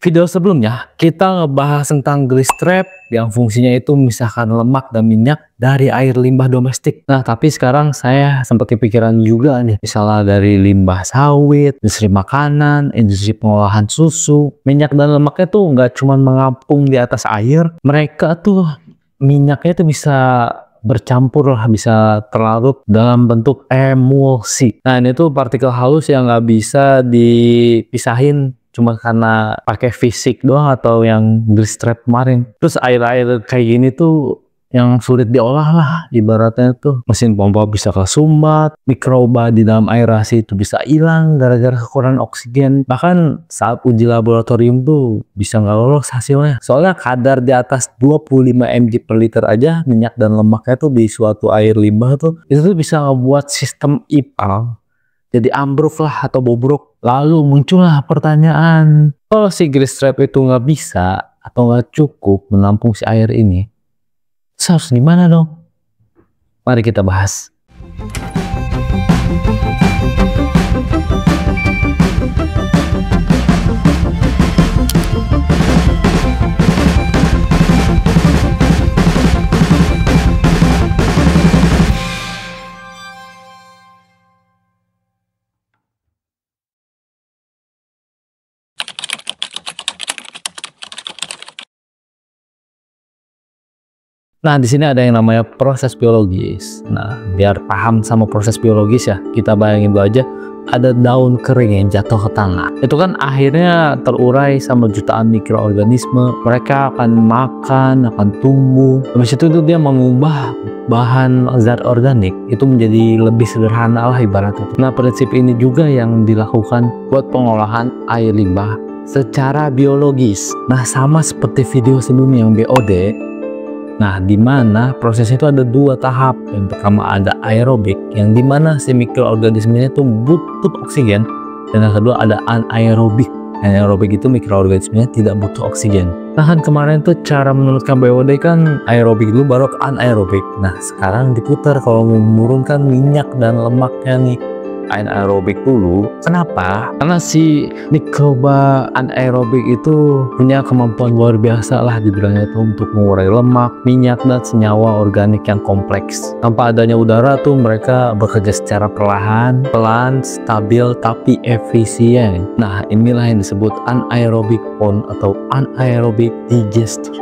Video sebelumnya kita ngebahas tentang grease trap yang fungsinya itu memisahkan lemak dan minyak dari air limbah domestik. Nah, tapi sekarang saya sempat kepikiran juga nih, misalnya dari limbah sawit, industri makanan, industri pengolahan susu, minyak dan lemaknya tuh nggak cuma mengapung di atas air, mereka tuh minyaknya tuh bisa bercampur lah, bisa terlarut dalam bentuk emulsi. Nah, ini tuh partikel halus yang nggak bisa dipisahin cuma karena pakai fisik doang atau yang grease trap kemarin. Terus air-air kayak gini tuh yang sulit diolah lah, ibaratnya tuh mesin pompa bisa kesumbat, mikroba di dalam aerasi itu bisa hilang gara-gara kekurangan oksigen. Bahkan saat uji laboratorium tuh bisa nggak lolos hasilnya, soalnya kadar di atas 25 mg per liter aja minyak dan lemaknya tuh di suatu air limbah tuh itu tuh bisa ngebuat sistem IPAL jadi ambruk lah atau bobrok. Lalu muncullah pertanyaan, kalau si grease trap itu nggak bisa atau nggak cukup menampung si air ini, harus gimana dong? Mari kita bahas. Nah, di sini ada yang namanya proses biologis. Nah, biar paham sama proses biologis ya, kita bayangin dulu aja ada daun kering yang jatuh ke tanah. Itu kan akhirnya terurai sama jutaan mikroorganisme. Mereka akan makan, akan tumbuh. Habis itu tuh dia mengubah bahan zat organik itu menjadi lebih sederhana lah ibaratnya. Nah, prinsip ini juga yang dilakukan buat pengolahan air limbah secara biologis. Nah, sama seperti video sebelumnya yang BOD. Nah, di mana prosesnya itu ada dua tahap. Yang pertama ada aerobik, yang dimana si mikroorganismenya itu butuh oksigen, dan yang kedua ada anaerobik. Anaerobik itu mikroorganismenya tidak butuh oksigen. Nah, kan kemarin tuh cara menurunkan BOD kan aerobik dulu baru ke anaerobik. Nah, sekarang diputar kalau mau menurunkan minyak dan lemaknya nih, anaerobik dulu. Kenapa? Karena si mikroba anaerobik itu punya kemampuan luar biasa lah dibilangnya itu untuk mengurai lemak, minyak, dan senyawa organik yang kompleks. Tanpa adanya udara tuh mereka bekerja secara perlahan, pelan, stabil, tapi efisien. Nah, inilah yang disebut anaerobic pond atau anaerobic digester.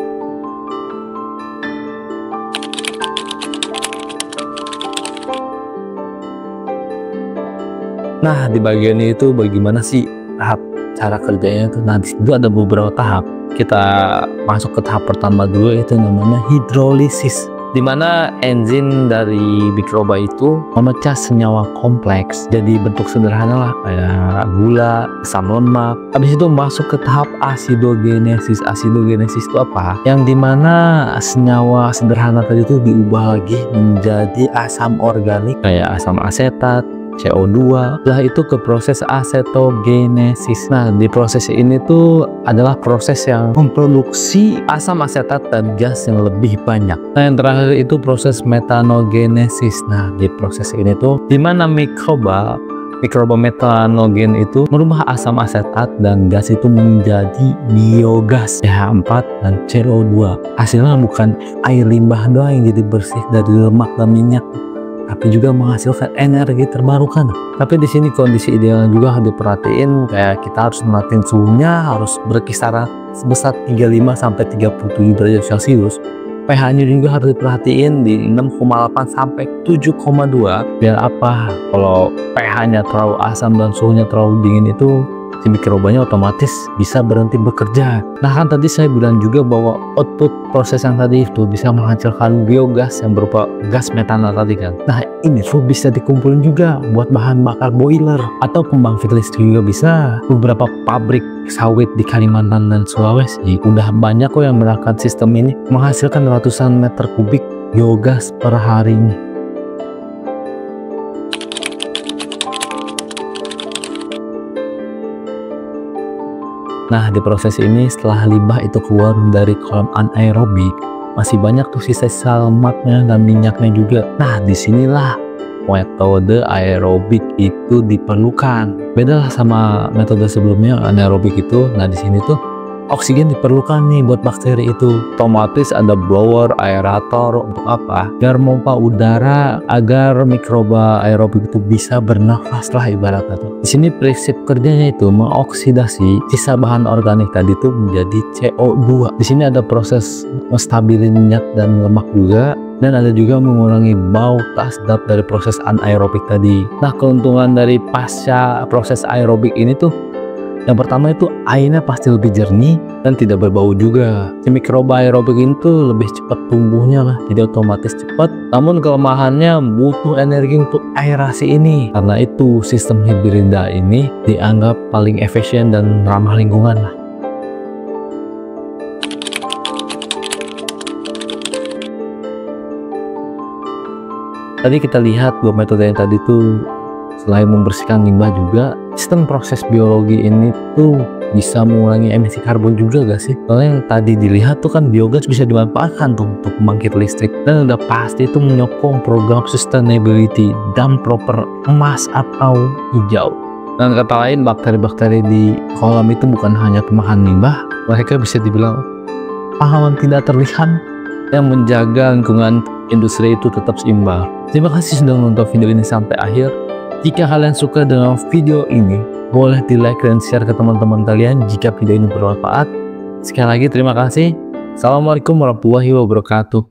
Nah, di bagian itu bagaimana sih tahap cara kerjanya itu? Nah, di situ ada beberapa tahap. Kita masuk ke tahap pertama dulu, itu namanya hidrolisis, di mana enzim dari mikroba itu memecah senyawa kompleks jadi bentuk sederhana lah kayak gula, asam lemak. Habis itu masuk ke tahap asidogenesis. Asidogenesis itu apa? Yang dimana senyawa sederhana tadi itu diubah lagi menjadi asam organik kayak asam asetat, CO2. Setelah itu ke proses asetogenesis. Nah, di proses ini tuh adalah proses yang memproduksi asam asetat dan gas yang lebih banyak. Nah, yang terakhir itu proses metanogenesis. Nah, di proses ini tuh dimana mikroba metanogen itu merubah asam asetat dan gas itu menjadi biogas CH4 dan CO2. Hasilnya bukan air limbah doang yang jadi bersih dari lemak dan minyak, tapi juga menghasilkan energi terbarukan. Tapi di sini kondisi ideal juga harus diperhatiin, kayak kita harus merhatiin suhunya harus berkisar sebesar 35 sampai 37 derajat Celcius. pH-nya juga harus diperhatiin di 6,8 sampai 7,2. Biar apa? Kalau pH-nya terlalu asam dan suhunya terlalu dingin itu si mikrobanya otomatis bisa berhenti bekerja. Nah, kan tadi saya bilang juga bahwa output proses yang tadi itu bisa menghasilkan biogas yang berupa gas metana tadi kan. Nah, ini tuh bisa dikumpulin juga buat bahan bakar boiler atau pembangkit listrik juga bisa. Beberapa pabrik sawit di Kalimantan dan Sulawesi udah banyak kok yang melakukan sistem ini, menghasilkan ratusan meter kubik biogas per harinya. Nah, di proses ini setelah limbah itu keluar dari kolam anaerobik, masih banyak tuh sisa-sisa lemaknya dan minyaknya juga. Nah, disinilah metode aerobik itu diperlukan. Beda lah sama metode sebelumnya anaerobik itu. Nah, di sini tuh oksigen diperlukan nih buat bakteri itu. Otomatis ada blower, aerator untuk apa? Biar memompa udara agar mikroba aerobik itu bisa bernafas lah ibaratnya tuh. Di sini prinsip kerjanya itu mengoksidasi sisa bahan organik tadi tuh menjadi CO2. Di sini ada proses menstabilin minyak dan lemak juga, dan ada juga mengurangi bau tak sedap dari proses anaerobik tadi. Nah, keuntungan dari pasca proses aerobik ini tuh, yang pertama itu airnya pasti lebih jernih dan tidak berbau juga. Si mikroba aerobik itu lebih cepat tumbuhnya lah, jadi otomatis cepat. Namun kelemahannya butuh energi untuk aerasi ini. Karena itu sistem hibrida ini dianggap paling efisien dan ramah lingkungan lah. Tadi kita lihat dua metode yang tadi tuh selain membersihkan limbah juga, sistem proses biologi ini tuh bisa mengurangi emisi karbon juga gak sih? Soalnya yang tadi dilihat tuh kan biogas bisa dimanfaatkan tuh untuk membangkit listrik, dan udah pasti itu menyokong program sustainability dan proper emas atau hijau. Dan kata lain, bakteri-bakteri di kolam itu bukan hanya pemakan limbah, mereka bisa dibilang pahlawan tidak terlihat yang menjaga lingkungan industri itu tetap seimbang. Terima kasih sudah menonton video ini sampai akhir. Jika kalian suka dengan video ini, boleh di like dan share ke teman-teman kalian jika video ini bermanfaat. Sekali lagi terima kasih. Assalamualaikum warahmatullahi wabarakatuh.